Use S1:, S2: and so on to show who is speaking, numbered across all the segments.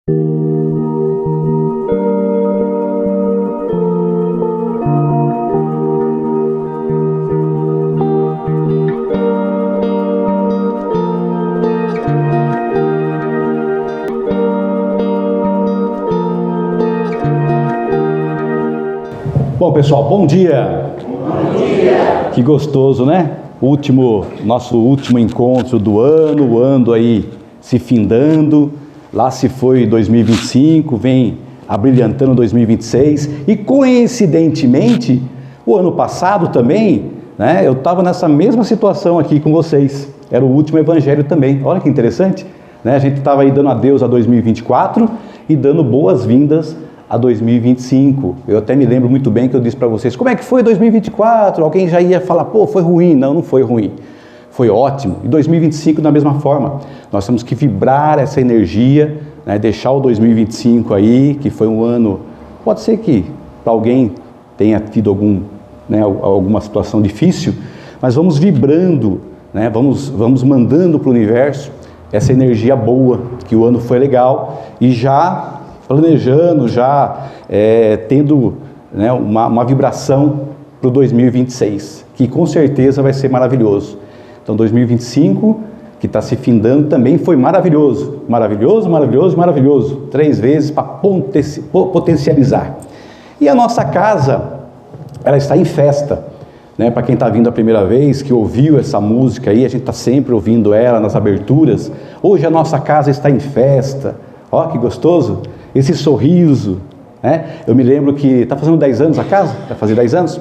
S1: Bom, pessoal, bom dia! Bom dia! Que gostoso, né? Nosso último encontro do ano, o ano aí se findando, lá se foi 2025, vem abrilhantando 2026, e coincidentemente, o ano passado também, né, eu estava nessa mesma situação aqui com vocês, era o último evangelho também, olha que interessante, né? A gente estava aí dando adeus a 2024 e dando boas-vindas a 2025. Eu até me lembro muito bem que eu disse para vocês, como é que foi 2024? Alguém já ia falar, pô, foi ruim. Não, não foi ruim. Foi ótimo. E 2025 da mesma forma. Nós temos que vibrar essa energia, né, deixar o 2025 aí, que foi um ano, pode ser que para alguém tenha tido alguma situação difícil, mas vamos vibrando, né, vamos mandando para o universo essa energia boa, que o ano foi legal, e já planejando, tendo, né, uma vibração para o 2026, que com certeza vai ser maravilhoso. Então 2025, que está se findando, também foi maravilhoso, maravilhoso, maravilhoso, maravilhoso, 3 vezes para potencializar. E a nossa casa, ela está em festa, né? Para quem está vindo a primeira vez, que ouviu essa música aí, a gente está sempre ouvindo ela nas aberturas, hoje a nossa casa está em festa, ó que gostoso! Esse sorriso, né? Eu me lembro que está fazendo 10 anos a casa, vai fazer 10 anos,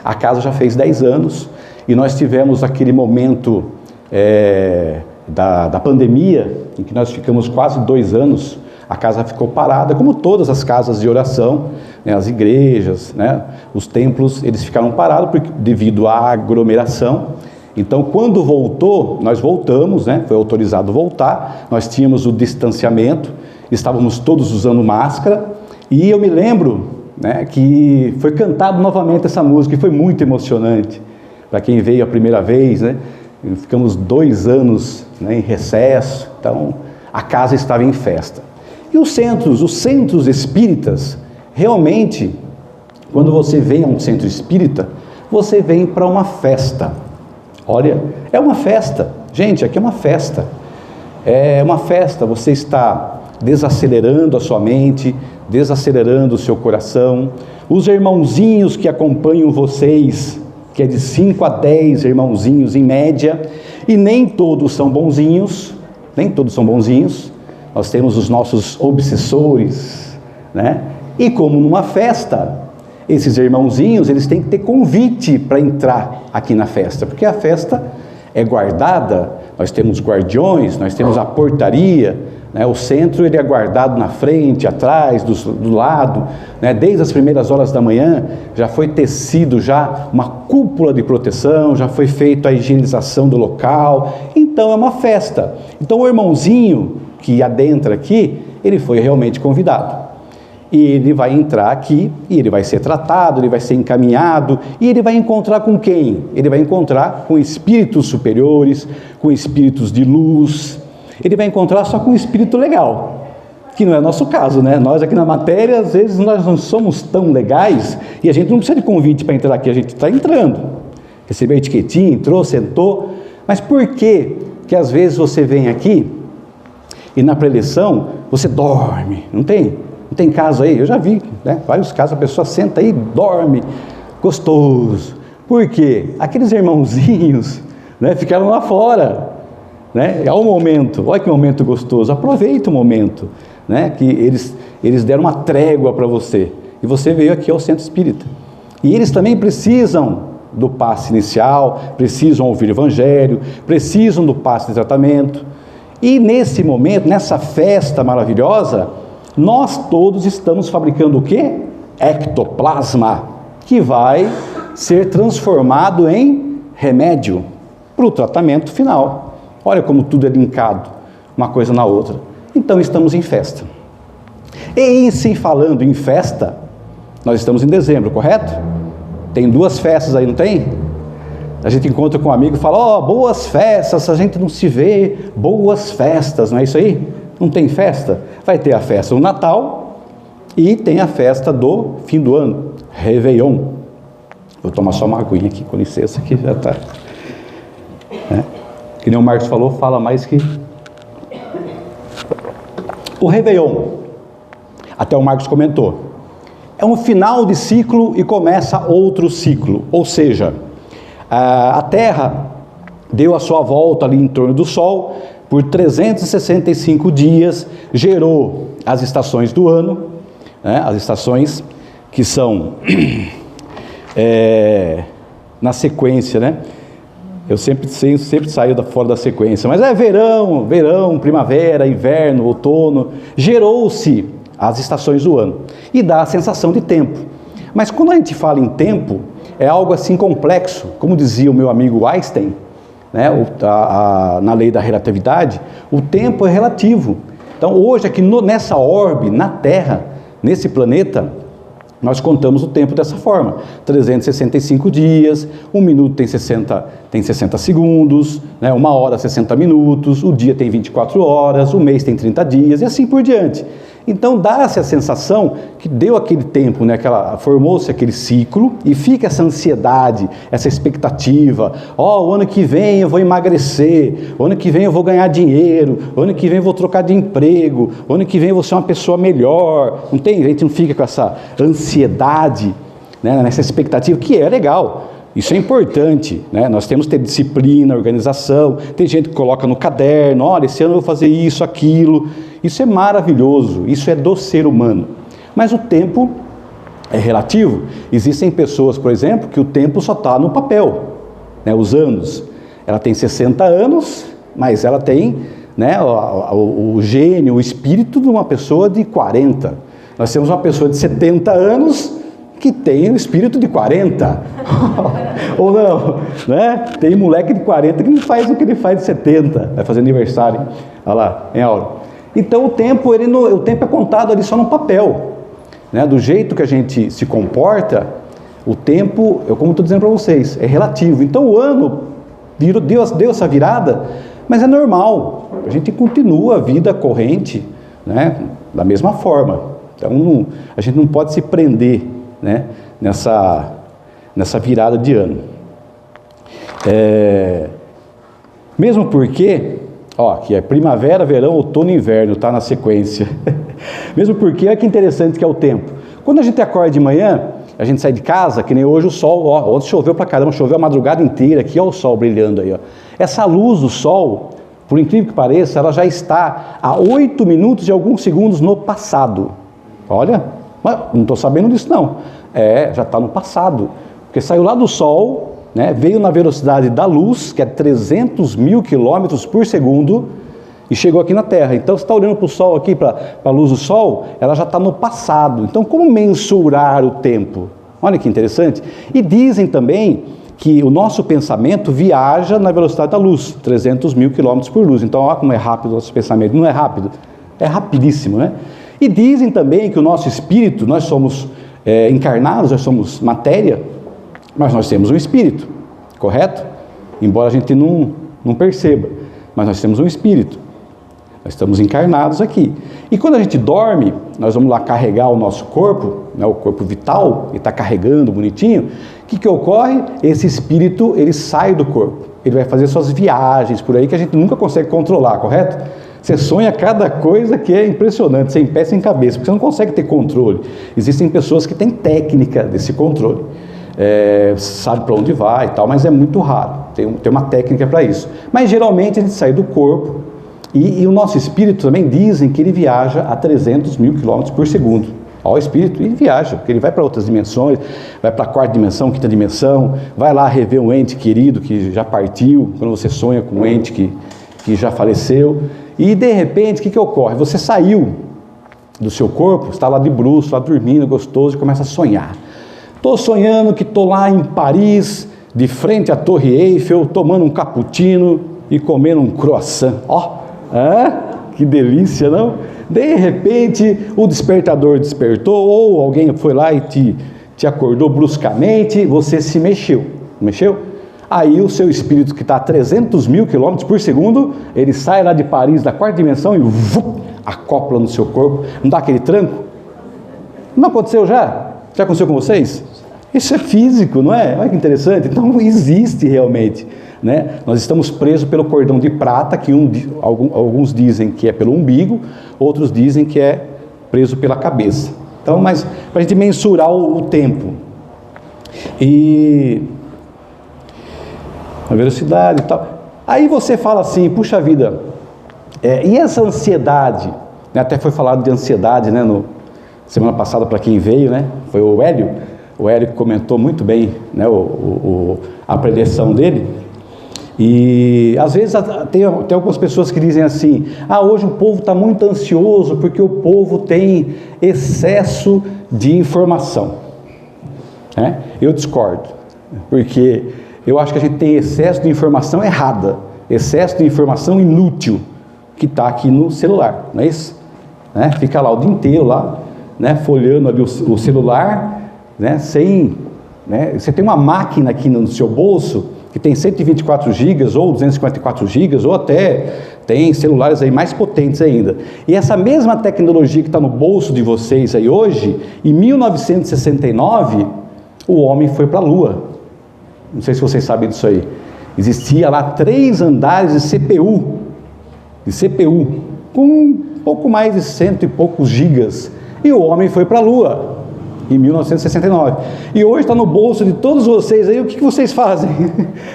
S1: a casa já fez 10 anos, e nós tivemos aquele momento da pandemia, em que nós ficamos quase 2 anos, a casa ficou parada, como todas as casas de oração, né? As igrejas, né? Os templos, eles ficaram parados devido à aglomeração. Então, quando voltou, nós voltamos, né? Foi autorizado voltar, nós tínhamos o distanciamento, estávamos todos usando máscara, e eu me lembro, né, que foi cantado novamente essa música, e foi muito emocionante, para quem veio a primeira vez, né? Ficamos 2 anos, né, em recesso, então a casa estava em festa. E os centros espíritas, realmente, quando você vem a um centro espírita, você vem para uma festa. Olha, é uma festa, gente, aqui é uma festa, você está desacelerando a sua mente, desacelerando o seu coração. Os irmãozinhos que acompanham vocês, que é de 5 a 10 irmãozinhos em média, e nem todos são bonzinhos, nós temos os nossos obsessores, né? E como numa festa, esses irmãozinhos, eles têm que ter convite para entrar aqui na festa, porque a festa é guardada, nós temos guardiões, nós temos a portaria, né? O centro ele é guardado na frente, atrás, do lado, né? Desde as primeiras horas da manhã, já foi tecido uma cúpula de proteção, já foi feita a higienização do local, então é uma festa. Então o irmãozinho que adentra aqui, ele foi realmente convidado. E ele vai entrar aqui, e ele vai ser tratado, ele vai ser encaminhado, e ele vai encontrar com quem? Ele vai encontrar com espíritos superiores, com espíritos de luz, ele vai encontrar só com um espírito legal, que não é nosso caso, né? Nós aqui na matéria, às vezes nós não somos tão legais, e a gente não precisa de convite para entrar aqui, a gente está entrando, recebeu a etiquetinha, entrou, sentou, mas por que às vezes você vem aqui, e na preleção, você dorme, não tem caso aí, eu já vi, né? Vários casos, a pessoa senta aí, dorme, gostoso. Por quê? Aqueles irmãozinhos, né, ficaram lá fora, né? É o momento, olha que momento gostoso, aproveita o momento, né? Que eles deram uma trégua para você, e você veio aqui ao centro espírita. E eles também precisam do passe inicial, precisam ouvir o evangelho, precisam do passe de tratamento. E nesse momento, nessa festa maravilhosa, nós todos estamos fabricando o quê? Ectoplasma, que vai ser transformado em remédio para o tratamento final. Olha como tudo é linkado, uma coisa na outra. Então estamos em festa. E em si falando em festa, nós estamos em dezembro, correto? Tem 2 festas aí, não tem? A gente encontra com um amigo e fala, boas festas, a gente não se vê, boas festas, não é isso aí? Não tem festa? Vai ter a festa do Natal e tem a festa do fim do ano, Réveillon. Vou tomar só uma aguinha aqui, com licença, que já está. Que nem o Marcos falou, fala mais que... O Réveillon, até o Marcos comentou, é um final de ciclo e começa outro ciclo. Ou seja, a Terra deu a sua volta ali em torno do Sol por 365 dias, gerou as estações do ano, né? As estações que são na sequência, né? Eu sempre saio fora da sequência, mas é verão, primavera, inverno, outono, gerou-se as estações do ano e dá a sensação de tempo. Mas quando a gente fala em tempo, é algo assim complexo, como dizia o meu amigo Einstein, né, na lei da relatividade, o tempo é relativo. Então hoje aqui nessa orbe, na Terra, nesse planeta, nós contamos o tempo dessa forma, 365 dias, um minuto tem 60 segundos, né, uma hora 60 minutos, o dia tem 24 horas, o mês tem 30 dias e assim por diante. Então dá-se a sensação que deu aquele tempo, né, formou-se aquele ciclo e fica essa ansiedade, essa expectativa. O ano que vem eu vou emagrecer, o ano que vem eu vou ganhar dinheiro, o ano que vem eu vou trocar de emprego, o ano que vem eu vou ser uma pessoa melhor. Não tem, a gente não fica com essa ansiedade, né, nessa expectativa, que é legal. Isso é importante, né? Nós temos que ter disciplina, organização. Tem gente que coloca no caderno, olha, esse ano eu vou fazer isso, aquilo. Isso é maravilhoso, isso é do ser humano. Mas o tempo é relativo. Existem pessoas, por exemplo, que o tempo só está no papel, né? Os anos. Ela tem 60 anos, mas ela tem, né, o gênio, o espírito de uma pessoa de 40. Nós temos uma pessoa de 70 anos que tem o espírito de 40, ou não, né? Tem moleque de 40 que não faz o que ele faz de 70, vai fazer aniversário, olha lá, em aula. Então o tempo é contado ali só no papel, né? Do jeito que a gente se comporta, o tempo, como estou dizendo para vocês, é relativo. Então o ano deu essa virada, mas é normal, a gente continua a vida corrente, né? Da mesma forma. Então a gente não pode se prender, né, nessa virada de ano. Mesmo porque, aqui é primavera, verão, outono e inverno, está na sequência. Mesmo porque, olha que interessante que é o tempo. Quando a gente acorda de manhã, a gente sai de casa, que nem hoje o sol, ontem choveu pra caramba, choveu a madrugada inteira, aqui o sol brilhando aí, Essa luz do sol, por incrível que pareça, ela já está a 8 minutos e alguns segundos no passado. Olha, mas não estou sabendo disso não. Já está no passado, porque saiu lá do Sol, né, veio na velocidade da luz, que é 300 mil quilômetros por segundo, e chegou aqui na Terra. Então, você está olhando para o Sol aqui, para a luz do Sol, ela já está no passado. Então, como mensurar o tempo? Olha que interessante. E dizem também que o nosso pensamento viaja na velocidade da luz, 300 mil quilômetros por luz. Então, olha como é rápido o nosso pensamento. Não é rápido? É rapidíssimo, né? E dizem também que o nosso espírito, nós somos encarnados, nós somos matéria, mas nós temos um espírito, correto? Embora a gente não perceba, mas nós temos um espírito, nós estamos encarnados aqui. E quando a gente dorme, nós vamos lá carregar o nosso corpo, né, o corpo vital, e está carregando bonitinho. O que ocorre? Esse espírito, ele sai do corpo, ele vai fazer suas viagens por aí que a gente nunca consegue controlar, correto? Você sonha cada coisa que é impressionante, sem pé, sem cabeça, porque você não consegue ter controle. Existem pessoas que têm técnica desse controle, sabe para onde vai e tal, mas é muito raro, tem uma técnica para isso. Mas geralmente a gente sai do corpo e o nosso espírito também dizem que ele viaja a 300 mil quilômetros por segundo. O espírito, ele viaja, porque ele vai para outras dimensões, vai para a quarta dimensão, quinta dimensão, vai lá rever um ente querido que já partiu, quando você sonha com um ente que já faleceu. E de repente, o que ocorre? Você saiu do seu corpo, está lá de bruços, lá dormindo, gostoso, e começa a sonhar. Estou sonhando que estou lá em Paris, de frente à Torre Eiffel, tomando um cappuccino e comendo um croissant. Que delícia, não? De repente, o despertador despertou, ou alguém foi lá e te acordou bruscamente, você se mexeu. Mexeu? Aí o seu espírito que está a 300 mil quilômetros por segundo, ele sai lá de Paris, da quarta dimensão, e acopla no seu corpo. Não dá aquele tranco? Não aconteceu já? Já aconteceu com vocês? Isso é físico, não é? Olha que interessante. Então existe realmente, né? Nós estamos presos pelo cordão de prata, que alguns dizem que é pelo umbigo, outros dizem que é preso pela cabeça. Então, mas para a gente mensurar o tempo. E a velocidade e tal. Aí você fala assim, puxa vida, e essa ansiedade? Né? Até foi falado de ansiedade, né? Semana passada, para quem veio, né? Foi o Hélio. O Hélio comentou muito bem, né? A preleção dele. E às vezes tem algumas pessoas que dizem assim, hoje o povo está muito ansioso porque o povo tem excesso de informação. Né? Eu discordo, porque eu acho que a gente tem excesso de informação errada, excesso de informação inútil, que está aqui no celular, não é isso? Né? Fica lá o dia inteiro, lá, né? Folhando ali o celular, né? Você tem uma máquina aqui no seu bolso, que tem 124 GB ou 254 GB, ou até tem celulares aí mais potentes ainda. E essa mesma tecnologia que está no bolso de vocês aí hoje, em 1969, o homem foi para a Lua. Não sei se vocês sabem disso aí. Existia lá 3 andares de CPU, com um pouco mais de 100 e poucos gigas. E o homem foi para a Lua, em 1969. E hoje está no bolso de todos vocês aí, o que vocês fazem?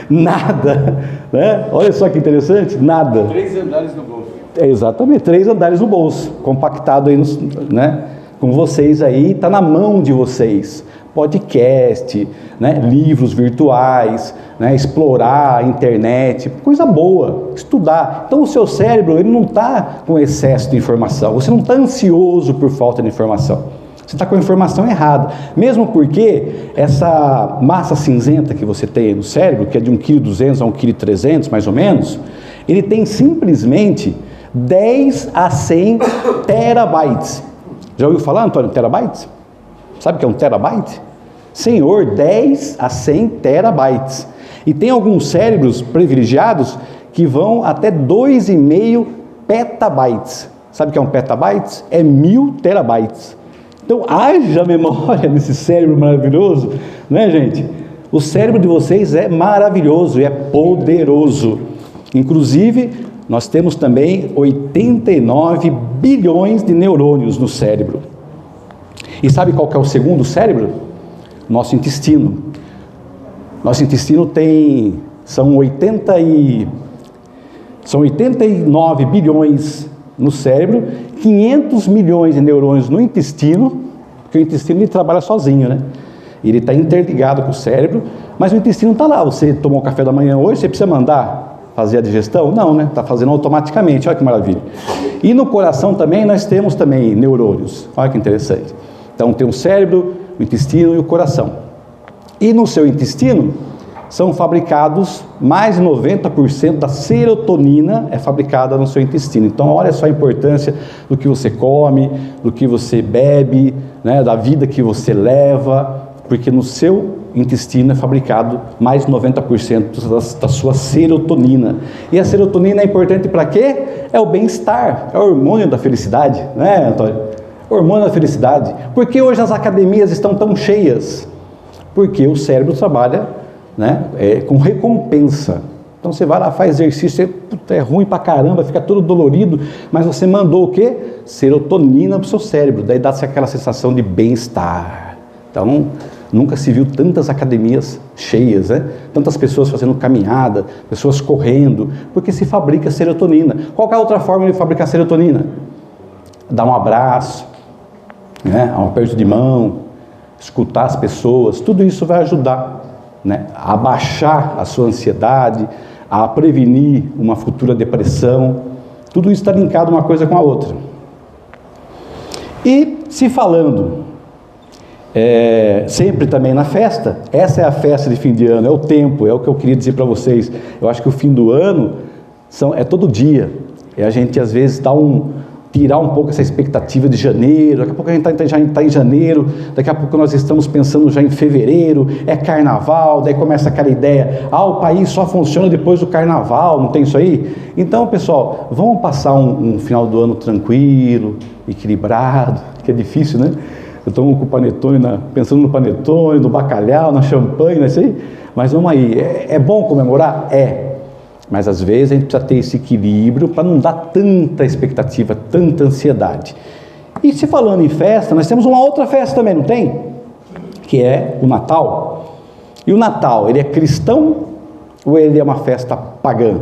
S1: Nada. Né? Olha só que interessante, nada.
S2: 3 andares no bolso.
S1: Exatamente, 3 andares no bolso, compactado aí, né? Com vocês aí, está na mão de vocês. Podcast, né? Livros virtuais, né? Explorar a internet, coisa boa, estudar. Então o seu cérebro, ele não está com excesso de informação, você não está ansioso por falta de informação. Você está com a informação errada, mesmo porque essa massa cinzenta que você tem no cérebro, que é de 1,2 kg a 1,3 kg mais ou menos, ele tem simplesmente 10 a 100 terabytes. Já ouviu falar, Antônio, terabytes? Sabe o que é um terabyte? Senhor, 10 a 100 terabytes. E tem alguns cérebros privilegiados que vão até 2,5 petabytes. Sabe o que é um petabyte? É 1000 terabytes. Então, haja memória nesse cérebro maravilhoso, né, gente? O cérebro de vocês é maravilhoso e é poderoso. Inclusive, nós temos também 89 bilhões de neurônios no cérebro. E sabe qual que é o segundo cérebro? Nosso intestino. Nosso intestino são 89 bilhões no cérebro, 500 milhões de neurônios no intestino, porque o intestino ele trabalha sozinho, né? Ele está interligado com o cérebro, mas o intestino está lá. Você tomou café da manhã hoje, você precisa mandar fazer a digestão? Não, né? Está fazendo automaticamente, olha que maravilha. E no coração também, nós temos também neurônios, olha que interessante. Então tem o cérebro, o intestino e o coração. E no seu intestino são fabricados mais de 90% da serotonina é fabricada no seu intestino. Então olha só a importância do que você come, do que você bebe, né, da vida que você leva, porque no seu intestino é fabricado mais de 90% da sua serotonina. E a serotonina é importante para quê? É o bem-estar, é o hormônio da felicidade, né, Antônio? Hormônio da felicidade. Por que hoje as academias estão tão cheias? Porque o cérebro trabalha, né, com recompensa. Então você vai lá, faz exercício, é ruim pra caramba, fica todo dolorido, mas você mandou o quê? Serotonina pro seu cérebro, daí dá-se aquela sensação de bem-estar. Então, nunca se viu tantas academias cheias, né? Tantas pessoas fazendo caminhada, pessoas correndo, porque se fabrica serotonina. Qual que é a outra forma de fabricar serotonina? Dar um abraço, né? Um aperto de mão, escutar as pessoas, tudo isso vai ajudar, né, a abaixar a sua ansiedade, a prevenir uma futura depressão. Tudo isso está linkado uma coisa com a outra. E se falando sempre também na festa, essa é a festa de fim de ano, é o tempo, é o que eu queria dizer para vocês. Eu acho que o fim do ano é todo dia, e a gente às vezes dá tirar um pouco essa expectativa de janeiro. Daqui a pouco a gente já está em janeiro, daqui a pouco nós estamos pensando já em fevereiro, é carnaval, daí começa aquela ideia, o país só funciona depois do carnaval, não tem isso aí? Então, pessoal, vamos passar um final do ano tranquilo, equilibrado, que é difícil, né? Eu estou com o panetone, pensando no panetone, no bacalhau, na champanhe, não é isso aí? Mas vamos aí, é bom comemorar? Mas às vezes a gente precisa ter esse equilíbrio para não dar tanta expectativa, tanta ansiedade. E se falando em festa, nós temos uma outra festa também, não tem? Que é o Natal. E o Natal, ele é cristão ou ele é uma festa pagã?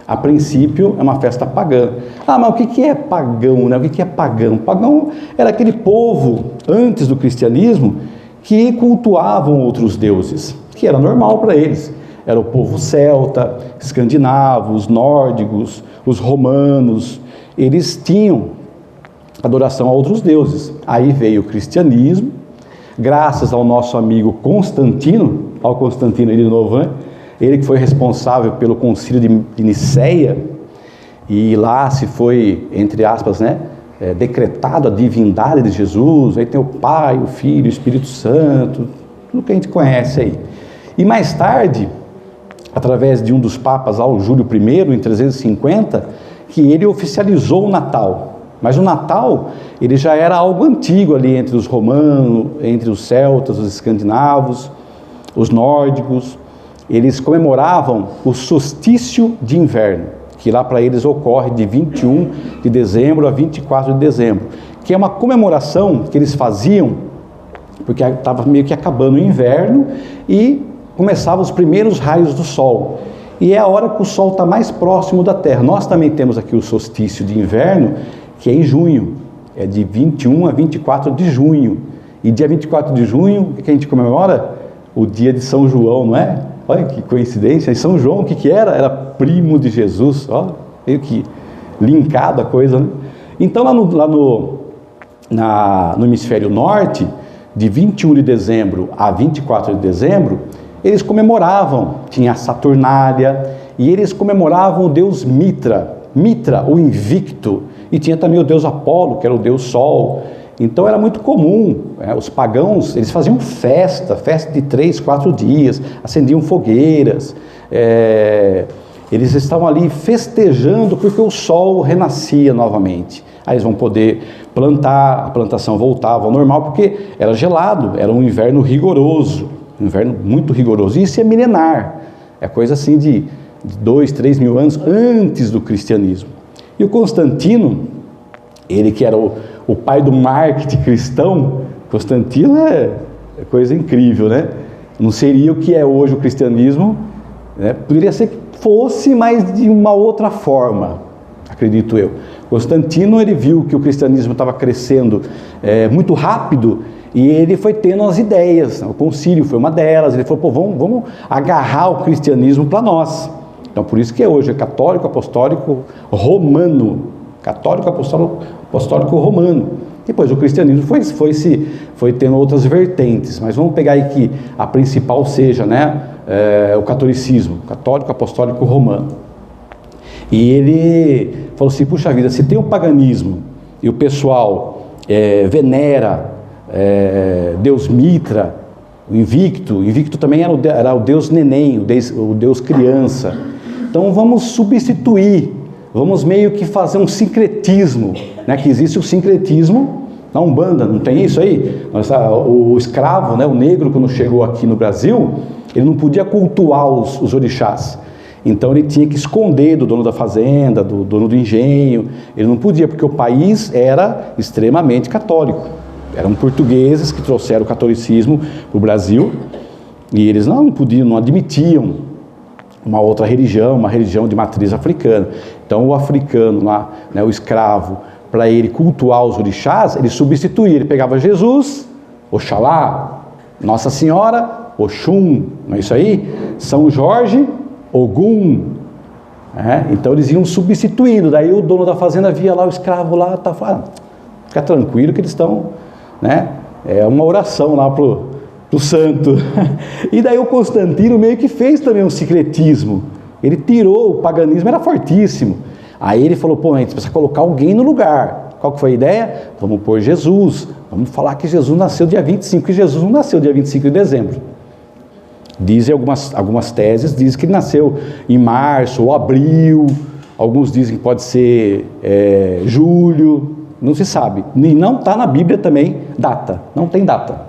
S1: A princípio é uma festa pagã. Mas o que é pagão, né? O que é pagão? Pagão era aquele povo, antes do cristianismo, que cultuavam outros deuses, que era normal para eles. Era o povo celta, escandinavo, os nórdicos, os romanos. Eles tinham adoração a outros deuses. Aí veio o cristianismo, graças ao nosso amigo Constantino, ao Constantino aí de novo, né? Ele que foi responsável pelo concílio de Nicéia, e lá se foi, entre aspas, né, decretado a divindade de Jesus. Aí tem o Pai, o Filho, o Espírito Santo, tudo que a gente conhece aí. E mais tarde, através de um dos papas, ao Júlio I, em 350, que ele oficializou o Natal. Mas o Natal, ele já era algo antigo ali entre os romanos, entre os celtas, os escandinavos, os nórdicos. Eles comemoravam o solstício de inverno, que lá para eles ocorre de 21 de dezembro a 24 de dezembro, que é uma comemoração que eles faziam, porque estava meio que acabando o inverno e começavam os primeiros raios do sol, e é a hora que o sol está mais próximo da terra. Nós também temos aqui o solstício de inverno, que é em junho, é de 21 a 24 de junho, e dia 24 de junho, o que a gente comemora? O dia de São João, não é? Olha que coincidência. E São João, o que era? Era primo de Jesus, ó, meio que linkado a coisa, né? Então lá no hemisfério norte, de 21 de dezembro a 24 de dezembro, eles comemoravam, tinha a Saturnália, e eles comemoravam o deus Mitra, o invicto, e tinha também o deus Apolo, que era o deus Sol. Então era muito comum, os pagãos, eles faziam festa de 3, 4 dias, acendiam fogueiras, eles estavam ali festejando porque o sol renascia novamente. Aí eles vão poder plantar, a plantação voltava ao normal, porque era gelado, era um inverno rigoroso, um inverno muito rigoroso. Isso é milenar, é coisa assim de 2, 3 mil anos antes do cristianismo. E o Constantino, ele que era o pai do marketing cristão, Constantino é coisa incrível, né? Não seria o que é hoje o cristianismo, né? Poderia ser que fosse, mas de uma outra forma, acredito eu. Constantino, ele viu que o cristianismo estava crescendo muito rápido, e ele foi tendo as ideias, o concílio foi uma delas. Ele falou, vamos agarrar o cristianismo para nós. Então, por isso que hoje é católico apostólico romano, católico apostólico romano. Depois o cristianismo foi tendo outras vertentes, mas vamos pegar aí que a principal seja, né, o catolicismo, católico apostólico romano. E ele falou assim, puxa vida, se tem o paganismo e o pessoal venera Deus Mitra, o invicto também era o Deus neném, o Deus criança. Então vamos substituir, vamos meio que fazer um sincretismo, né? Que existe o sincretismo na Umbanda, não tem isso aí? O escravo, né, o negro, quando chegou aqui no Brasil, ele não podia cultuar os orixás. Então ele tinha que esconder do dono da fazenda, do dono do engenho. Ele não podia, porque o país era extremamente católico. Eram portugueses que trouxeram o catolicismo para o Brasil, e eles não podiam, não admitiam uma outra religião, uma religião de matriz africana. Então o africano lá, né, o escravo, para ele cultuar os orixás, ele substituía, ele pegava Jesus, Oxalá, Nossa Senhora, Oxum, não é isso aí? São Jorge, Ogum. Então eles iam substituindo. Daí o dono da fazenda via lá o escravo lá, tá falando, fica tranquilo que eles estão, né? É uma oração lá pro santo. E daí o Constantino meio que fez também um sincretismo. Ele tirou, o paganismo era fortíssimo. Aí ele falou, pô, a gente precisa colocar alguém no lugar. Qual que foi a ideia? Vamos pôr Jesus. Vamos falar que Jesus nasceu dia 25, e Jesus não nasceu dia 25 de dezembro. Dizem algumas teses, dizem que ele nasceu em março ou abril, alguns dizem que pode ser julho, não se sabe. E não está na Bíblia também data, não tem data.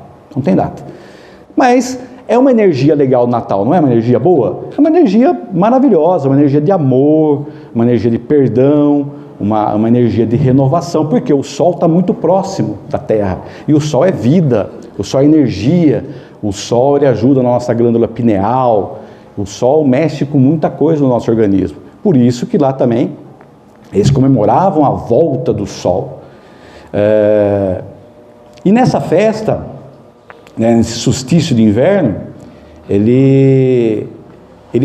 S1: Mas é uma energia legal do Natal, não é uma energia boa? É uma energia maravilhosa, uma energia de amor, uma energia de perdão, uma energia de renovação, porque o Sol está muito próximo da Terra, e o Sol é vida, o Sol é energia, o Sol ele ajuda na nossa glândula pineal, o Sol mexe com muita coisa no nosso organismo. Por isso que lá também eles comemoravam a volta do Sol. E nessa festa, né, nesse solstício de inverno, ele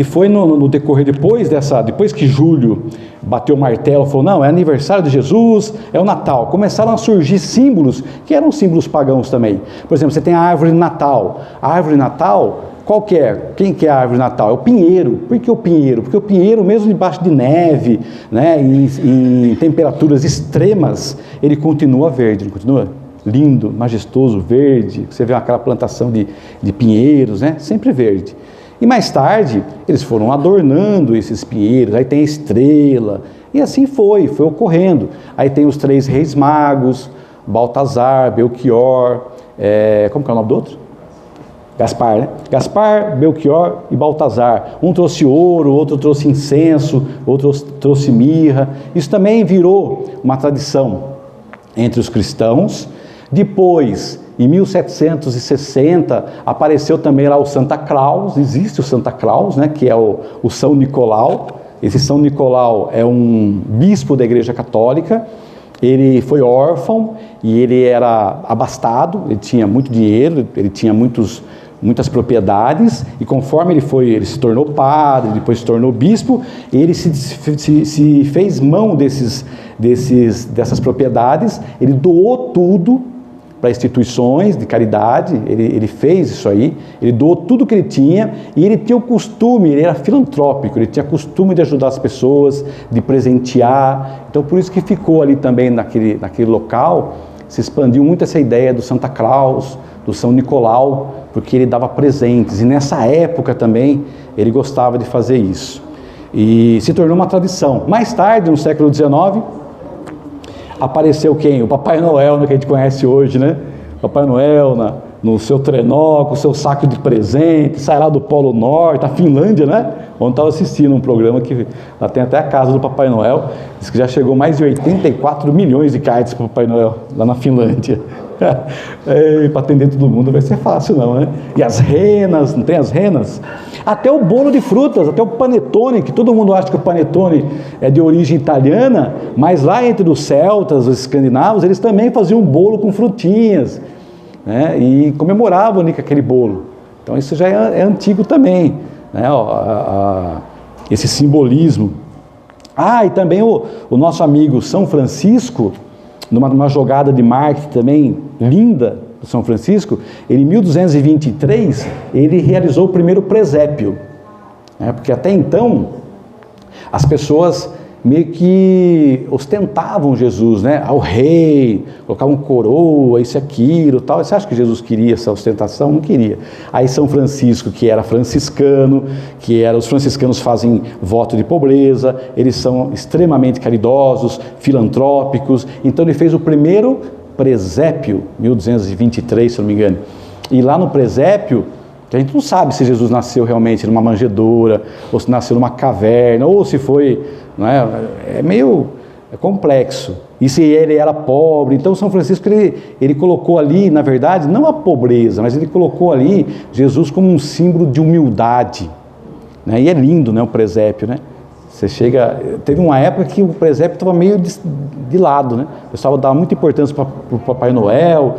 S1: foi no decorrer depois que Júlio bateu o martelo, falou, não, é aniversário de Jesus, é o Natal. Começaram a surgir símbolos, que eram símbolos pagãos também. Por exemplo, você tem a árvore de Natal. A árvore de Natal, qual que é? Quem que é a árvore de Natal? É o pinheiro. Por que o pinheiro? Porque o pinheiro, mesmo debaixo de neve, né, em temperaturas extremas, ele continua verde, não continua? Lindo, majestoso, verde. Você vê aquela plantação de pinheiros, né? Sempre verde. E mais tarde, eles foram adornando esses pinheiros, aí tem a estrela, e assim foi ocorrendo. Aí tem os 3 reis magos, Baltazar, Belchior, como que é o nome do outro? Gaspar, né? Gaspar, Belchior e Baltazar. Um trouxe ouro, outro trouxe incenso, outro trouxe mirra. Isso também virou uma tradição entre os cristãos. Depois, em 1760, apareceu também lá o Santa Claus. Existe o Santa Claus, né, que é o São Nicolau. Esse São Nicolau é um bispo da Igreja Católica. Ele foi órfão e ele era abastado, ele tinha muito dinheiro, ele tinha muitas propriedades, e conforme ele se tornou padre, depois se tornou bispo, ele se fez mão dessas propriedades, ele doou tudo para instituições de caridade, ele fez isso aí, ele doou tudo que ele tinha, e ele tinha o costume, ele era filantrópico, ele tinha costume de ajudar as pessoas, de presentear. Então por isso que ficou ali também naquele local, se expandiu muito essa ideia do Santa Claus, do São Nicolau, porque ele dava presentes, e nessa época também ele gostava de fazer isso, e se tornou uma tradição. Mais tarde, no século XIX, apareceu quem? O Papai Noel, né, que a gente conhece hoje, né? Papai Noel no seu trenó, com o seu saco de presente, sai lá do Polo Norte, a Finlândia, né? Ontem estava assistindo um programa que lá tem até a casa do Papai Noel, diz que já chegou mais de 84 milhões de cartas para o Papai Noel, lá na Finlândia. Para atender todo mundo vai ser fácil não, né? E as renas, não tem as renas? Até o bolo de frutas, até o panetone, que todo mundo acha que o panetone é de origem italiana, mas lá entre os celtas, os escandinavos, eles também faziam um bolo com frutinhas, né? E comemoravam ali com aquele bolo. Então isso já é antigo também, né? Esse simbolismo. E também o nosso amigo São Francisco, numa jogada de marketing também linda do São Francisco, ele em 1223, ele realizou o primeiro presépio, né? Porque até então, as pessoas meio que ostentavam Jesus, né? Ao rei, colocavam coroa, isso e aquilo, tal. Você acha que Jesus queria essa ostentação? Não queria. Aí São Francisco, que era franciscano, os franciscanos fazem voto de pobreza, eles são extremamente caridosos, filantrópicos, então ele fez o primeiro presépio, 1223, se não me engano. E lá no presépio, a gente não sabe se Jesus nasceu realmente numa manjedoura, ou se nasceu numa caverna, ou se foi, não é meio complexo. E se ele era pobre, então São Francisco ele colocou ali, na verdade, não a pobreza, mas ele colocou ali Jesus como um símbolo de humildade, né? E é lindo, né, o presépio, né? Você teve uma época que o presépio estava meio de lado, né? O pessoal dava muita importância para o Papai Noel,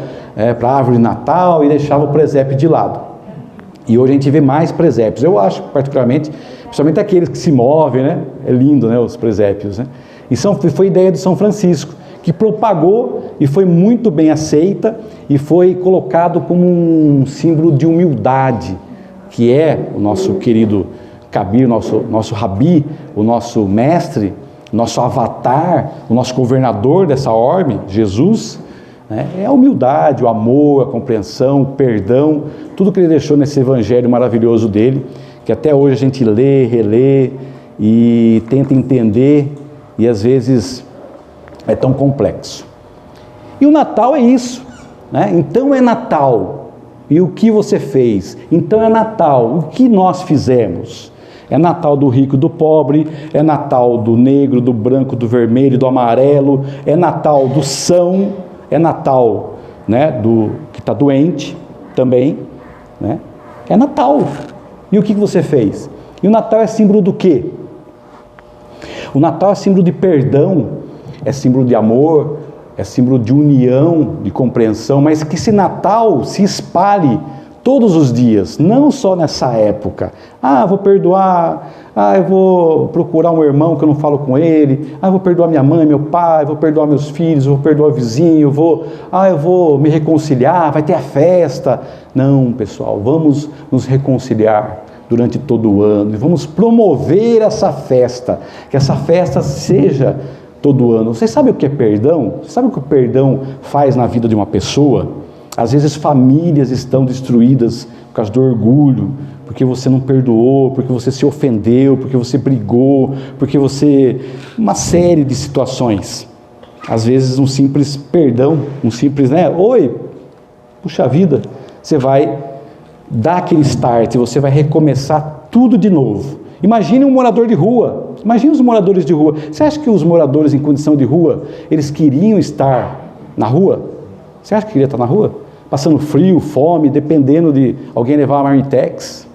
S1: para a árvore de Natal, e deixava o presépio de lado. E hoje a gente vê mais presépios. Eu acho, particularmente, principalmente aqueles que se movem, né? É lindo, né, os presépios, né? E foi ideia de São Francisco, que propagou e foi muito bem aceita e foi colocado como um símbolo de humildade, que é o nosso querido Kabir, nosso rabi, o nosso mestre, nosso avatar, o nosso governador dessa orbe, Jesus, né, é a humildade, o amor, a compreensão, o perdão, tudo que ele deixou nesse evangelho maravilhoso dele, que até hoje a gente lê, relê e tenta entender, e às vezes é tão complexo. E o Natal é isso, né? Então é Natal. E o que você fez? Então é Natal. O que nós fizemos? É Natal do rico e do pobre, é Natal do negro, do branco, do vermelho, do amarelo, é Natal do são, é Natal, né, do que está doente também, né? É Natal. E o que você fez? E o Natal é símbolo do quê? O Natal é símbolo de perdão, é símbolo de amor, é símbolo de união, de compreensão, mas que esse Natal se espalhe todos os dias, não só nessa época. Vou perdoar, eu vou procurar um irmão que eu não falo com ele, eu vou perdoar minha mãe, meu pai, vou perdoar meus filhos, vou perdoar o vizinho, eu vou me reconciliar, vai ter a festa. Não, pessoal, vamos nos reconciliar durante todo o ano e vamos promover essa festa, que essa festa seja todo ano. Você sabe o que é perdão? Você sabe o que o perdão faz na vida de uma pessoa? Às vezes famílias estão destruídas por causa do orgulho, porque você não perdoou, porque você se ofendeu, porque você brigou, porque você... uma série de situações. Às vezes um simples perdão, um simples, oi, puxa vida, você vai dar aquele start, você vai recomeçar tudo de novo. Imagine um morador de rua, imagine os moradores de rua. Você acha que os moradores em condição de rua, eles queriam estar na rua? Você acha que queria estar na rua? Passando frio, fome, dependendo de alguém levar uma marmitex,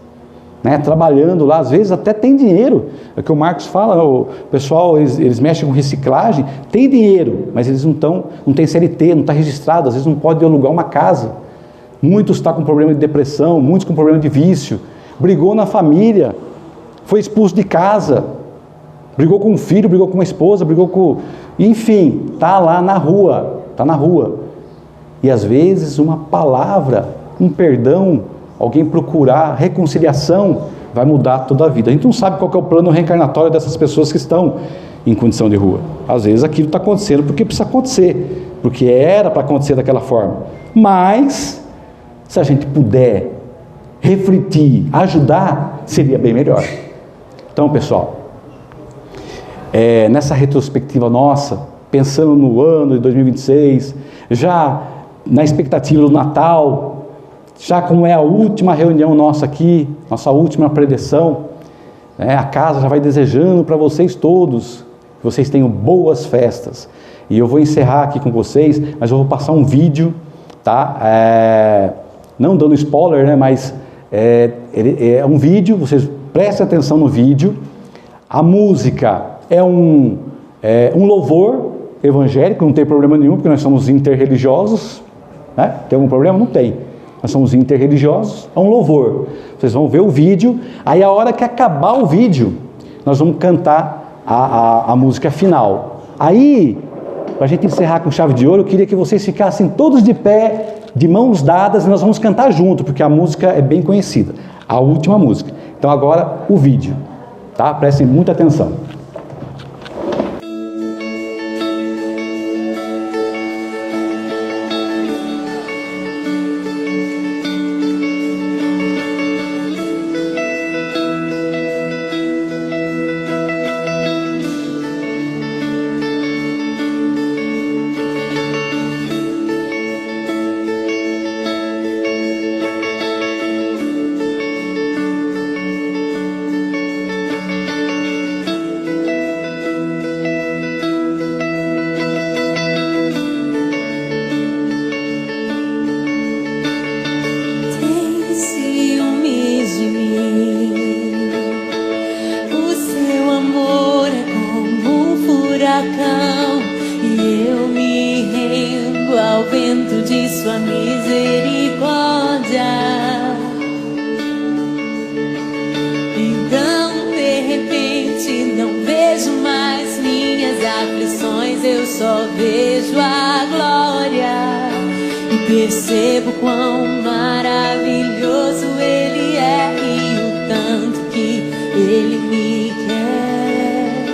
S1: né? Trabalhando lá, às vezes até tem dinheiro. É o que o Marcos fala, o pessoal, eles mexem com reciclagem, tem dinheiro, mas eles não têm CLT, não está registrado, às vezes não pode alugar uma casa. Muitos estão com problema de depressão, muitos com problema de vício, brigou na família, foi expulso de casa, brigou com um filho, brigou com uma esposa, enfim, está lá na rua, está na rua. E às vezes uma palavra, um perdão, alguém procurar reconciliação, vai mudar toda a vida. A gente não sabe qual que é o plano reencarnatório dessas pessoas que estão em condição de rua. Às vezes aquilo está acontecendo porque precisa acontecer, porque era para acontecer daquela forma. Mas, se a gente puder refletir, ajudar, seria bem melhor. Então, pessoal, nessa retrospectiva nossa, pensando no ano de 2026, já na expectativa do Natal, já como é a última reunião nossa aqui, nossa última preleção, a casa já vai desejando para vocês todos, que vocês tenham boas festas. E eu vou encerrar aqui com vocês, mas eu vou passar um vídeo, tá? Não dando spoiler, né? Mas é um vídeo, vocês prestem atenção no vídeo. A música é um louvor evangélico, não tem problema nenhum, porque nós somos interreligiosos, né? Tem algum problema? Não tem. Nós somos interreligiosos, é um louvor. Vocês vão ver o vídeo, aí a hora que acabar o vídeo, nós vamos cantar a música final. Aí, para a gente encerrar com chave de ouro, eu queria que vocês ficassem todos de pé, de mãos dadas, e nós vamos cantar junto, porque a música é bem conhecida, a última música. Então agora o vídeo, tá? Prestem muita atenção.
S2: Percebo quão maravilhoso Ele é e o tanto que Ele me quer.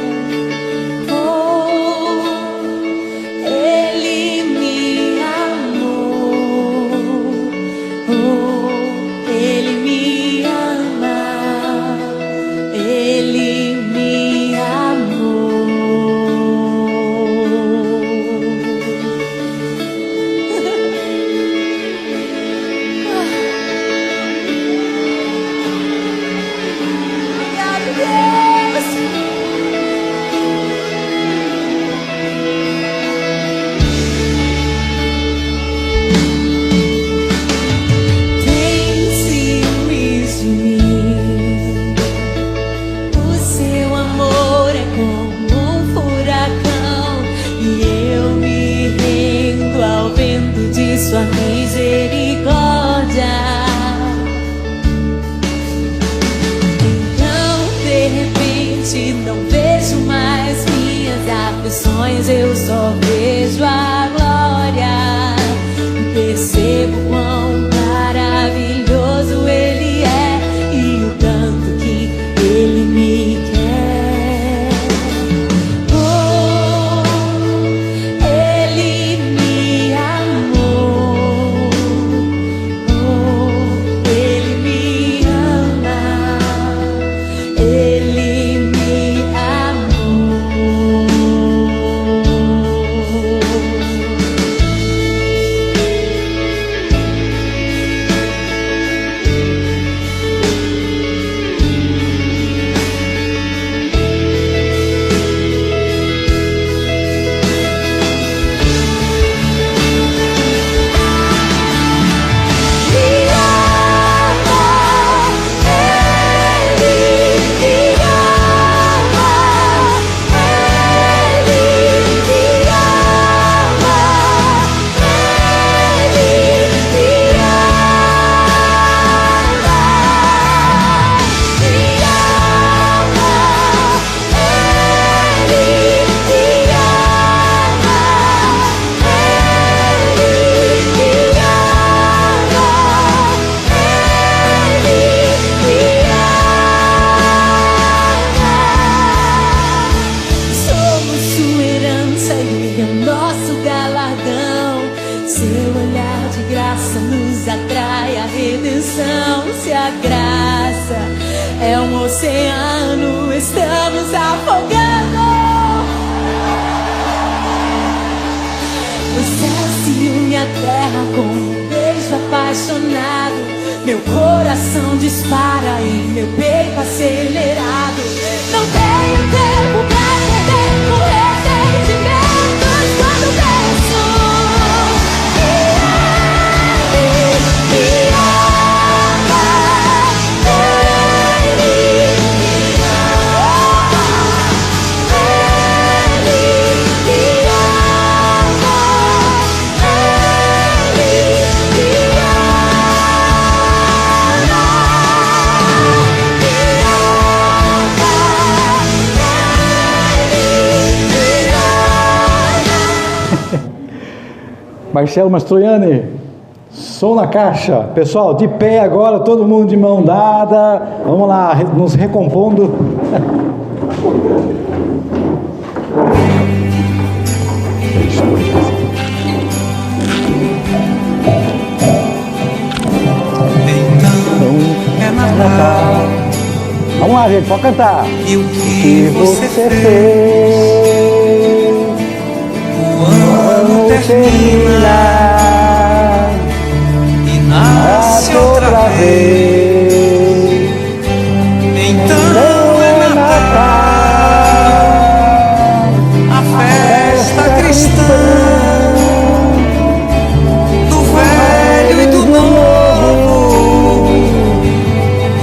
S2: de graça nos atrai a redenção. Se a graça é um oceano, estamos afogando. O céu se une à terra com um beijo apaixonado. Meu coração dispara e meu peito acelerado. Não tenho tempo pra perder com ressentimentos quando penso que ama,
S1: Marcelo Mastroianni, som na caixa. Pessoal, de pé agora, todo mundo de mão dada. Vamos lá, nos recompondo.
S3: Então é Natal.
S1: Vamos lá, gente, pode cantar.
S3: E o que você fez? O ano termina e nasce outra vez. Então é Natal, a festa cristã, do velho e do novo,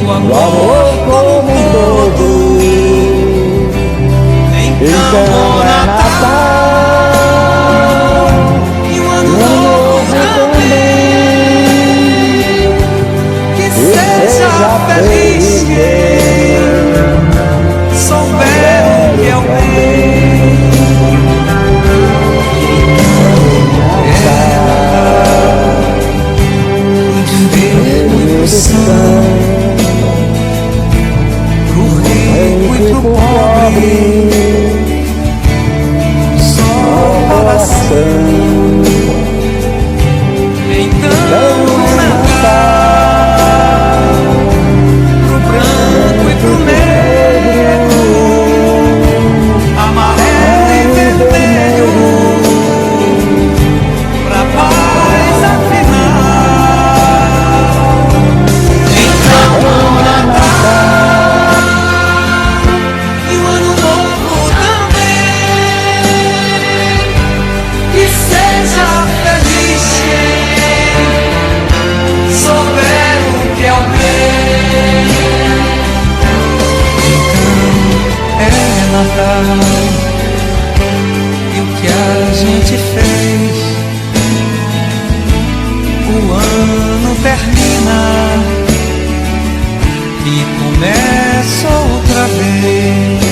S3: o amor como um todo. Então é Natal. Feliz quem souber o que é o bem. Pro enfermo e pro são, pro rico e pro pobre, só salvação. Então é Natal. Pro negro, amarelo e vermelho, pra paz afinal. Então o Natal e o Ano Novo também, que seja feliz quem souber o que é o bem. Natal, e o que a gente fez? O ano termina e começa outra vez.